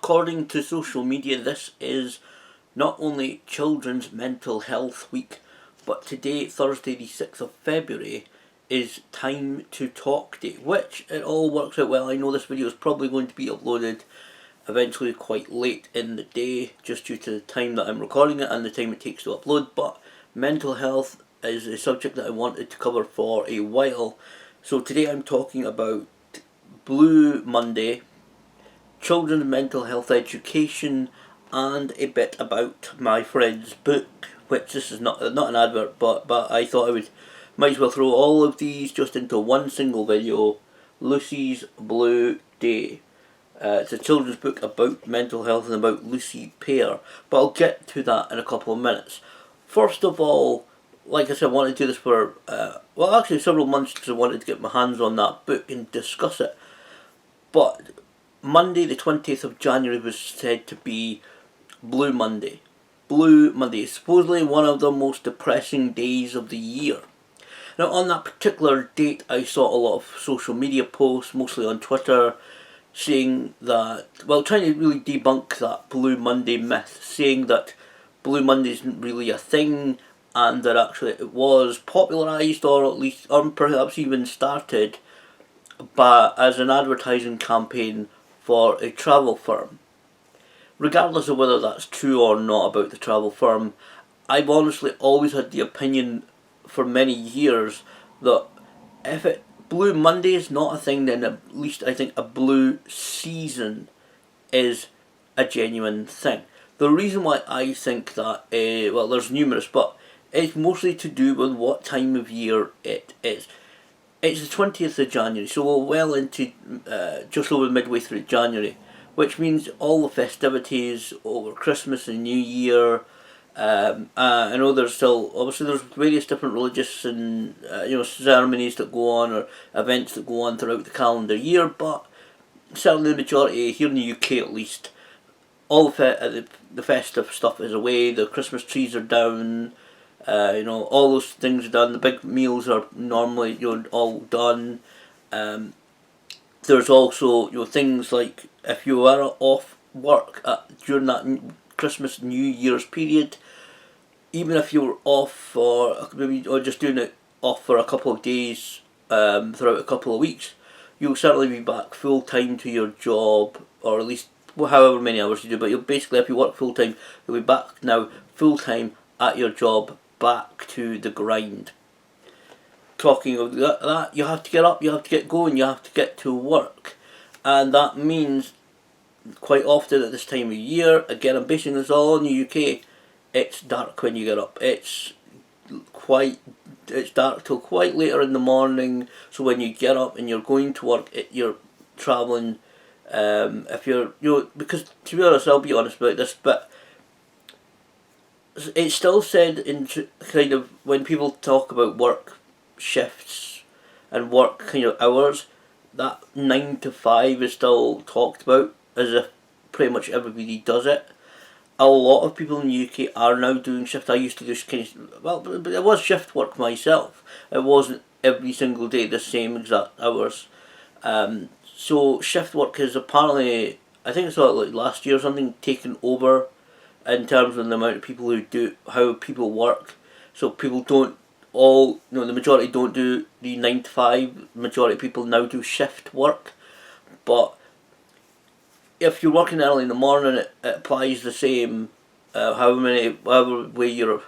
according to social media, this is not only Children's Mental Health Week, but today, Thursday the 6th of February, is Time to Talk Day, which it all works out well. I know this video is probably going to be uploaded eventually quite late in the day, just due to the time that I'm recording it and the time it takes to upload, but mental health is a subject that I wanted to cover for a while. So today I'm talking about Blue Monday, children's mental health education, and a bit about my friend's book, which this is not an advert, but I thought might as well throw all of these just into one single video. Lucy's Blue Day. It's a children's book about mental health and about Lucy Pear, but I'll get to that in a couple of minutes. First of all, like I said, I wanted to do this for, actually several months, because I wanted to get my hands on that book and discuss it. But Monday the 20th of January was said to be Blue Monday. Blue Monday is supposedly one of the most depressing days of the year. Now, on that particular date, I saw a lot of social media posts, mostly on Twitter, saying that, trying to really debunk that Blue Monday myth, saying that Blue Monday isn't really a thing, and that actually it was popularised, or perhaps even started, as an advertising campaign for a travel firm. Regardless of whether that's true or not about the travel firm, I've honestly always had the opinion for many years that if Blue Monday is not a thing, then at least I think a blue season is a genuine thing. The reason why I think that, there's numerous, but it's mostly to do with what time of year it is. It's the 20th of January, so we're well into just over midway through January, which means all the festivities over Christmas and New Year. I know there's various different religious and ceremonies that go on, or events that go on throughout the calendar year, but certainly the majority here in the UK at least, all the festive stuff is away. The Christmas trees are down. All those things are done. The big meals are normally all done. There's also things like, if you are off work during that Christmas New Year's period, even if you're off or just doing it off for a couple of days throughout a couple of weeks, you'll certainly be back full time to your job, or at least however many hours you do. But basically, if you work full time, you'll be back now full time at your job, back to the grind. Talking of that, you have to get up, you have to get going, you have to get to work, and that means quite often at this time of year, again I'm basing this all in the UK, it's dark when you get up. It's dark till quite later in the morning, so when you get up and you're going to work, you're travelling, if you're, because to be honest, I'll be honest about this, but it's still said in kind of, when people talk about work shifts and work kind of hours, that 9 to 5 is still talked about as if pretty much everybody does it. A lot of people in the UK are now doing shift. I used to do but it was shift work myself. It wasn't every single day the same exact hours. So shift work is apparently, I think it's like last year or something, taken over in terms of the amount of people who do, how people work. So people don't the majority don't do the 9 to 5. The majority of people now do shift work. But if you're working early in the morning, it applies the same. However way your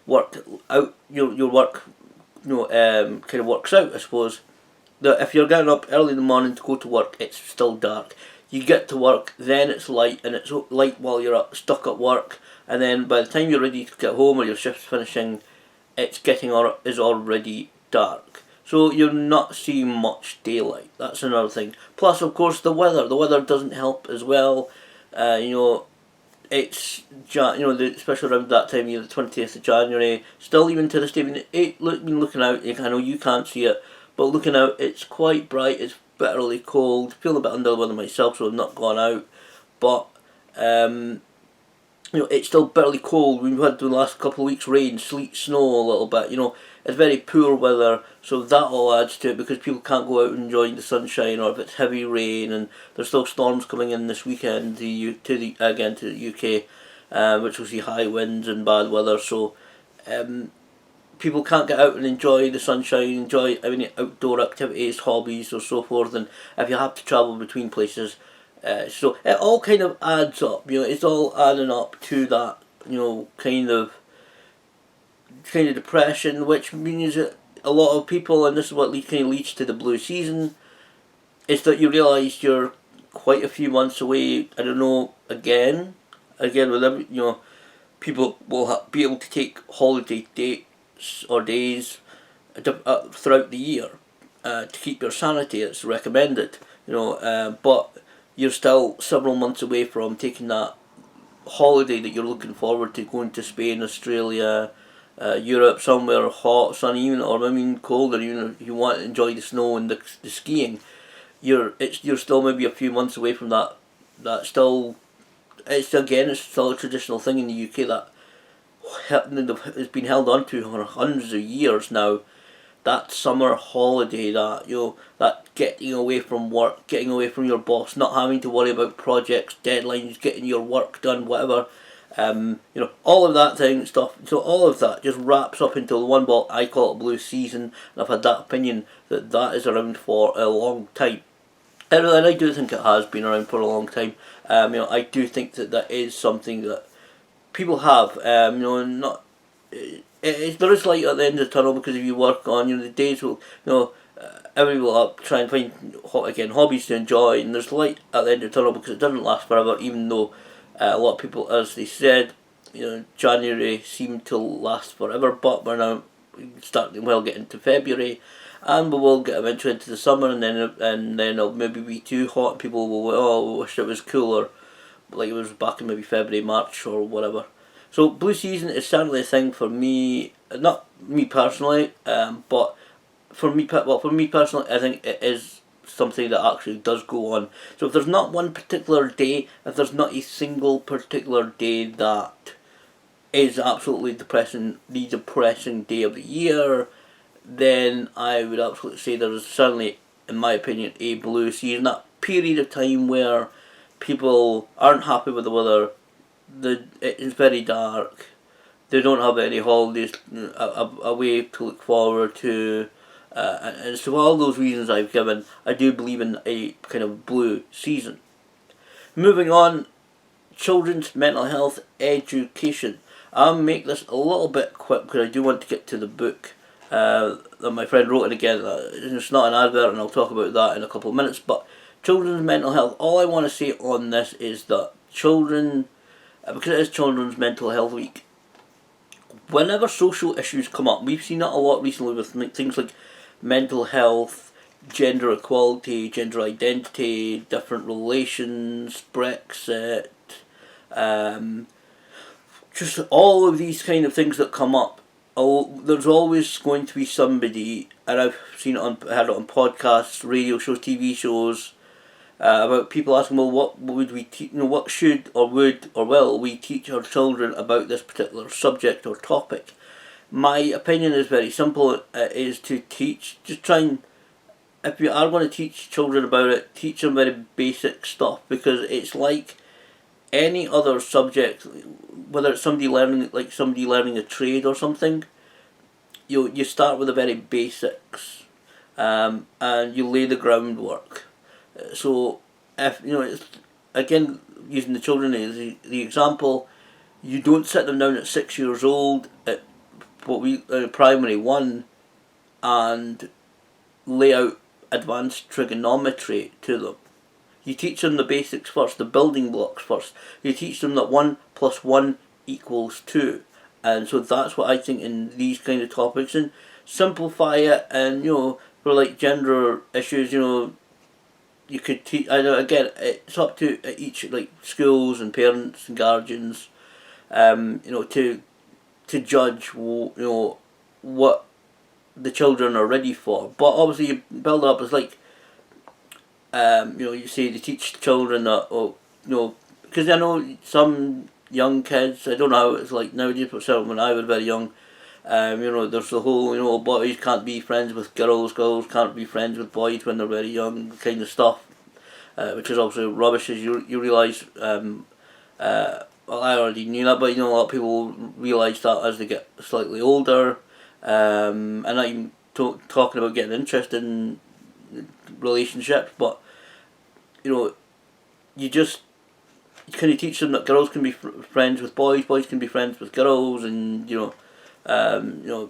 work out, your work, kind of works out. I suppose that if you're getting up early in the morning to go to work, it's still dark. You get to work, then it's light, and it's light while you're stuck at work, and then by the time you're ready to get home or your shift's finishing, it's is already dark. So you're not seeing much daylight. That's another thing. Plus, of course, the weather. The weather doesn't help as well. It's especially around that time of year, the 20th of January. Still, even to this day, looking out, I know you can't see it, but looking out, it's quite bright. It's bitterly cold. Feeling a bit under the weather myself, so I've not gone out. But it's still bitterly cold. We've had the last couple of weeks rain, sleet, snow a little bit. it's very poor weather, so that all adds to it because people can't go out and enjoy the sunshine, or if it's heavy rain, and there's still storms coming in this weekend to the UK, which will see high winds and bad weather. So people can't get out and enjoy the sunshine, enjoy any outdoor activities, hobbies, or so forth. And if you have to travel between places, so it all kind of adds up. It's all adding up to that. Kind of depression, which means that a lot of people, and this is what kind of leads to the blue season, is that you realise you're quite a few months away. I don't know. Again, with every, people will be able to take holiday dates or days throughout the year to keep your sanity. It's recommended, but you're still several months away from taking that holiday that you're looking forward to, going to Spain, Australia, Europe, somewhere hot, sunny, or colder. Even if you want to enjoy the snow and the skiing, you're still maybe a few months away from that. It's still a traditional thing in the UK that has been held on to for hundreds of years now. That summer holiday, that getting away from work, getting away from your boss, not having to worry about projects, deadlines, getting your work done, whatever. All of that stuff. So all of that just wraps up into one ball. I call it blue season, and I've had that opinion that is around for a long time. And I do think it has been around for a long time. I do think that is something that people have. There is light at the end of the tunnel, because if you work on, the days will, everyone will try and find hobbies to enjoy, and there's light at the end of the tunnel because it doesn't last forever. Even though a lot of people, as they said, January seemed to last forever, but we're now starting get into February, and we will get eventually into the summer, and then it'll maybe be too hot. People will wish it was cooler, like it was back in maybe February, March, or whatever. So blue season is certainly a thing for me, not me personally, but for me personally, I think it is something that actually does go on. So if there's not one particular day, if there's not a single particular day that is absolutely the depressing day of the year, then I would absolutely say there is certainly, in my opinion, a blue season. That period of time where people aren't happy with the weather, it is very dark, they don't have any holidays, a way to look forward to, and so all those reasons I've given, I do believe in a kind of blue season. Moving on, children's mental health education. I'll make this a little bit quick because I do want to get to the book that my friend wrote, and again, it's not an advert, and I'll talk about that in a couple of minutes. But children's mental health, all I want to say on this is that children, because it is Children's Mental Health Week, whenever social issues come up, we've seen that a lot recently with things like mental health, gender equality, gender identity, different relations, Brexit, just all of these kind of things that come up. There's always going to be somebody, and I've heard it on podcasts, radio shows, TV shows, about people asking, well, what would we teach? What should or would or will we teach our children about this particular subject or topic? My opinion is very simple. Is to teach. Just try and, if you are going to teach children about it, teach them very basic stuff, because it's like any other subject, whether it's somebody learning a trade or something. You start with the very basics, and you lay the groundwork. So if it's, again, using the children as the example, you don't sit them down at 6 years old at primary 1 and lay out advanced trigonometry to them. You teach them the basics first, the building blocks first. You teach them that 1 + 1 = 2. And so that's what I think in these kind of topics, and simplify it. And for like gender issues, you could teach. Again, it's up to each, like schools and parents and guardians, to judge what the children are ready for. But obviously, you build up as like, you say they teach children that, because I know some young kids, I don't know how it's like nowadays, but certainly when I was very young, There's the whole, boys can't be friends with girls, girls can't be friends with boys when they're very young, kind of stuff, which is obviously rubbish, as you realise. Well, I already knew that, but a lot of people realise that as they get slightly older, and I'm talking about getting interested in relationships, but you just kind of teach them that girls can be friends with boys, boys can be friends with girls, and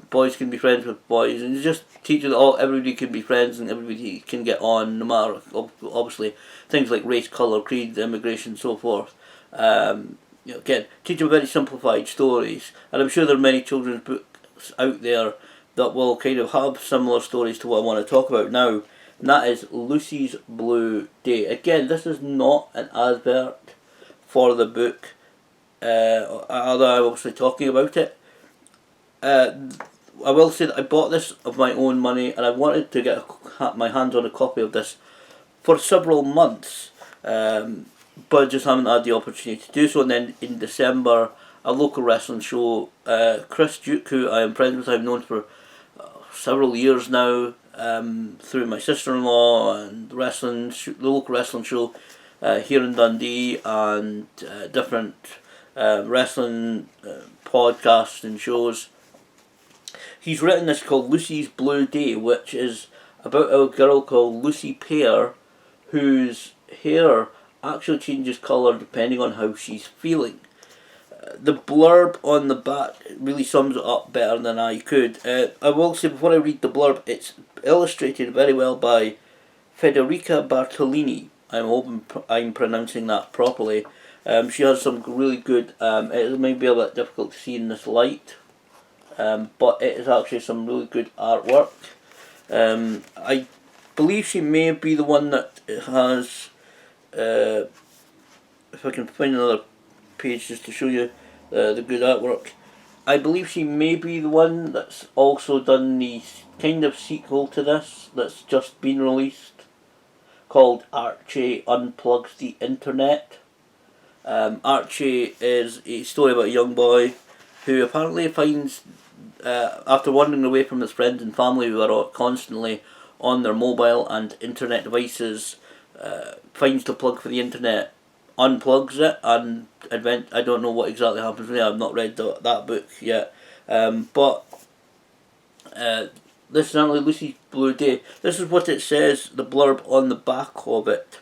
boys can be friends with boys, and you just teach them that everybody can be friends and everybody can get on, no matter obviously things like race, colour, creed, immigration, so forth. Again, teach them very simplified stories, and I'm sure there are many children's books out there that will kind of have similar stories to what I want to talk about now, and that is Lucy's Blue Day. Again, this is not an advert for the book, although I'm obviously talking about it. I will say that I bought this of my own money, and I wanted to get my hands on a copy of this for several months, but just haven't had the opportunity to do so. And then in December, a local wrestling show, Chris Duke, who I am friends with, I've known for several years now, through my sister-in-law, and the local wrestling show here in Dundee, and different wrestling podcasts and shows. He's written this called Lucy's Blue Day, which is about a girl called Lucy Pear, whose hair actually changes colour depending on how she's feeling. The blurb on the back really sums it up better than I could. I will say before I read the blurb, it's illustrated very well by Federica Bartolini. I'm hoping I'm pronouncing that properly. She has some really good, it may be a bit difficult to see in this light, but it is actually some really good artwork. I believe she may be the one that has, if I can find another page just to show you the good artwork, I believe she may be the one that's also done the kind of sequel to this that's just been released, called Archie Unplugs the Internet. Archie is a story about a young boy who apparently finds, after wandering away from his friends and family who are constantly on their mobile and internet devices, finds the plug for the internet, unplugs it, and I don't know what exactly happens with it. I've not read that book yet, but this is only Lucy's Blue Day. This is what it says, the blurb on the back of it.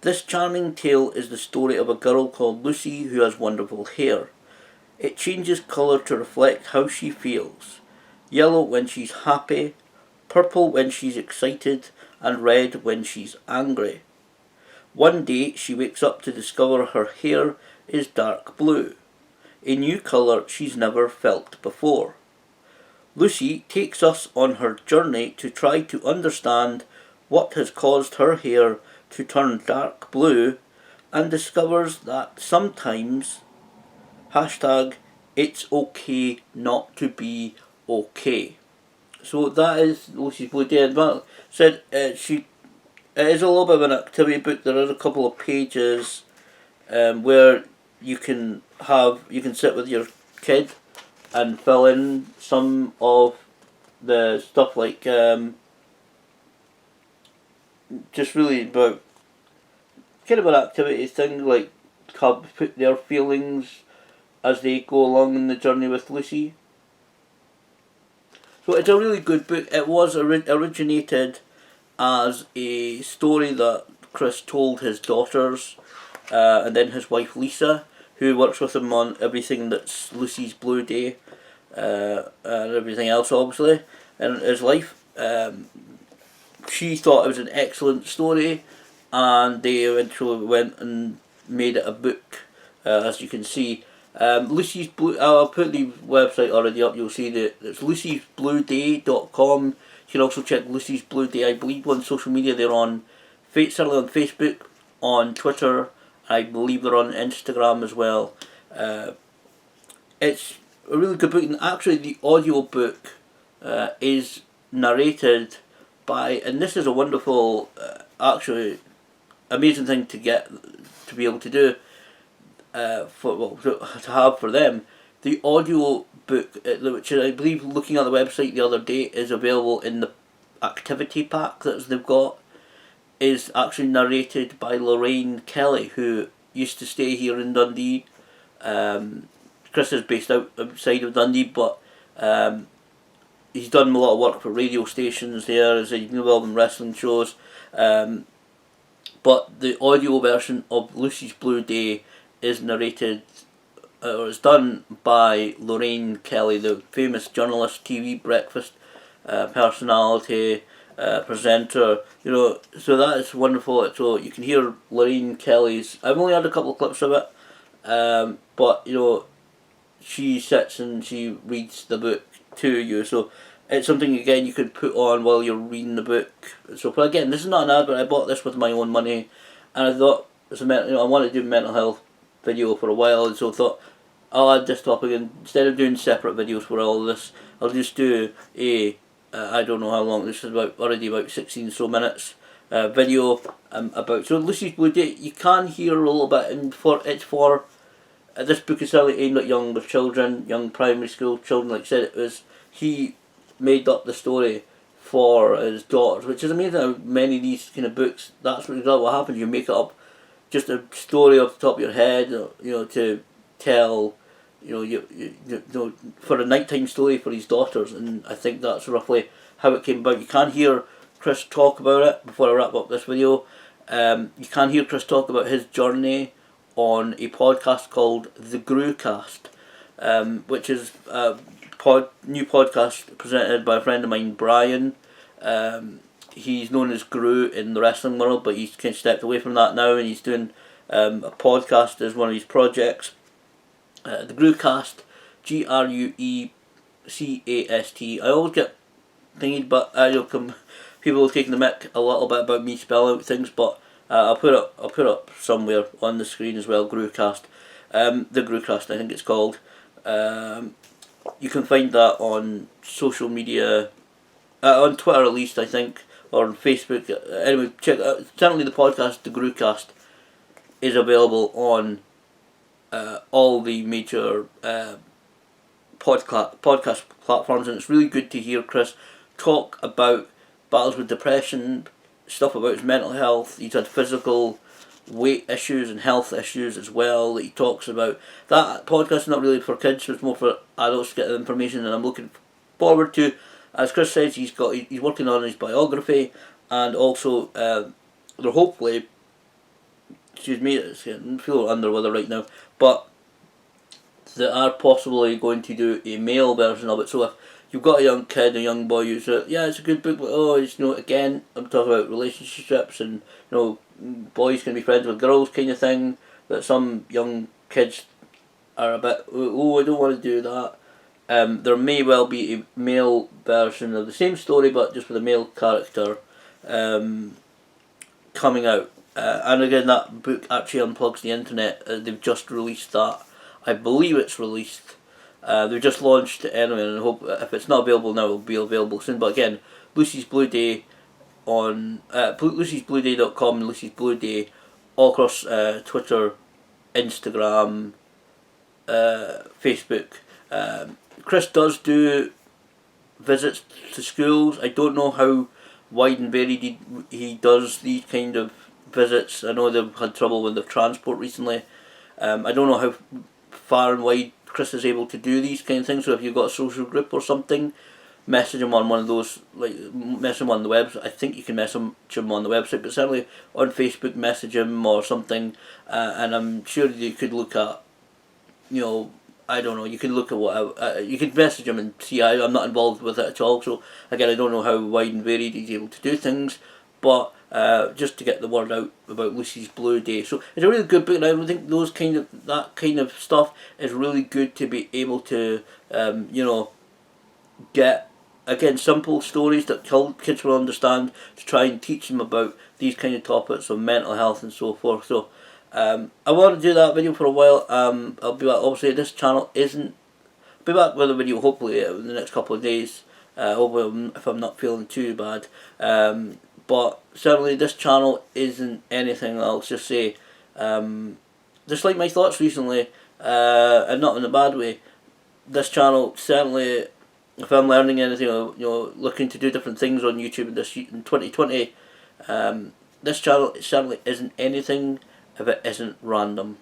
This charming tale is the story of a girl called Lucy who has wonderful hair. It changes colour to reflect how she feels. Yellow when she's happy, purple when she's excited, and red when she's angry. One day she wakes up to discover her hair is dark blue, a new colour she's never felt before. Lucy takes us on her journey to try to understand what has caused her hair to turn dark blue, and discovers that sometimes #it's okay not to be okay. So that is Lucy's Blue Day. And said it is a little bit of an activity book. There are a couple of pages where you can sit with your kid and fill in some of the stuff, like just really about kind of an activity thing, like put their feelings as they go along in the journey with Lucy. So it's a really good book. It was originated as a story that Chris told his daughters, and then his wife Lisa, who works with him on everything that's Lucy's Blue Day, and everything else obviously in his life. She thought it was an excellent story, and they eventually went and made it a book, as you can see. Lucy's Blue, I'll put the website already up, you'll see that it's lucysblueday.com. You can also check Lucy's Blue Day, I believe, on social media. They're on, certainly on Facebook, on Twitter, I believe they're on Instagram as well. It's a really good book, and actually the audio book is narrated by, and this is a wonderful, actually amazing thing to be able to do, to have for them. the audio book, which I believe, looking at the website the other day, is available in the activity pack that they've got, is actually narrated by Lorraine Kelly, who used to stay here in Dundee. Chris is based outside of Dundee, but he's done a lot of work for radio stations there, as you know, in wrestling shows. But the audio version of Lucy's Blue Day is narrated, or is done by Lorraine Kelly, the famous journalist, TV breakfast personality, presenter. You know, so that is wonderful. So you can hear Lorraine Kelly's. I've only had a couple of clips of it, but you know, she sits and she reads the book to you. So it's something, again, you could put on while you're reading the book. So, but again, this is not an ad, but I bought this with my own money, and I thought, I wanted to do a mental health video for a while, and so I thought, I'll add this topic, and instead of doing separate videos for all this, I'll just do I don't know how long, this is already about 16 so minutes, video about, so Lucy's Blue Day. You can hear a little bit, and this book is certainly aimed at younger children, young primary school children. Like I said, he made up the story for his daughters, which is amazing how many of these kind of books, that's exactly what happens. You make it up, just a story off the top of your head, to tell, for a nighttime story for his daughters, and I think that's roughly how it came about. You can hear Chris talk about it before I wrap up this video. You can hear Chris talk about his journey on a podcast called The Grucast, which is a new podcast presented by a friend of mine, Brian. He's known as Gru in the wrestling world, but he's kind of stepped away from that now, and he's doing a podcast as one of his projects. The Grucast, Gruecast. I always get thingy, but people are taking the mick a little bit about me spelling out things, but I'll put up somewhere on the screen as well. Grucast, the Grucast, I think it's called. You can find that on social media, on Twitter at least, I think, or on Facebook. Anyway, check out. Certainly, the podcast, the Grucast, is available on all the major podcast platforms, and it's really good to hear Chris talk about battles with depression, stuff about his mental health. He's had physical weight issues and health issues as well that he talks about. That podcast is not really for kids, it's more for adults to get the information, and I'm looking forward to, as Chris says, he's working on his biography, and also they're hopefully, excuse me, I feel under the weather right now, but they are possibly going to do a male version of it. So if you've got a young kid, a young boy who's yeah, it's a good book, but it's, again, I'm talking about relationships, and boys can be friends with girls kind of thing, that some young kids are a bit, I don't want to do that. There may well be a male version of the same story, but just with a male character coming out. And again, that book actually unplugs the internet. They've just released that. I believe it's released. They've just launched it anyway, and I hope if it's not available now, it'll be available soon. But again, Lucy's Blue Day on lucysblueday.com and Lucy's Blue Day all across Twitter, Instagram, Facebook. Chris does do visits to schools. I don't know how wide and varied he does these kind of visits. I know they've had trouble with the transport recently. I don't know how far and wide Chris is able to do these kind of things. So if you've got a social group or something, message him on one of those, message him on the website. I think you can message him on the website, but certainly on Facebook, message him or something. And I'm sure you could look at, I don't know, you can look at what, you can message him and see. I'm not involved with it at all, so again, I don't know how wide and varied he's able to do things, but just to get the word out about Lucy's Blue Day. So it's a really good book, and I think that kind of stuff is really good to be able to, get, again, simple stories that kids will understand, to try and teach them about these kind of topics of mental health and so forth. So I want to do that video for a while. I'll be back. Obviously, this channel isn't. I'll be back with a video hopefully in the next couple of days. Hopefully, if I'm not feeling too bad. But certainly, this channel isn't anything. I'll just say, just like my thoughts recently, and not in a bad way. this channel certainly, if I'm learning anything, or looking to do different things on YouTube in 2020, this channel certainly isn't anything if it isn't random.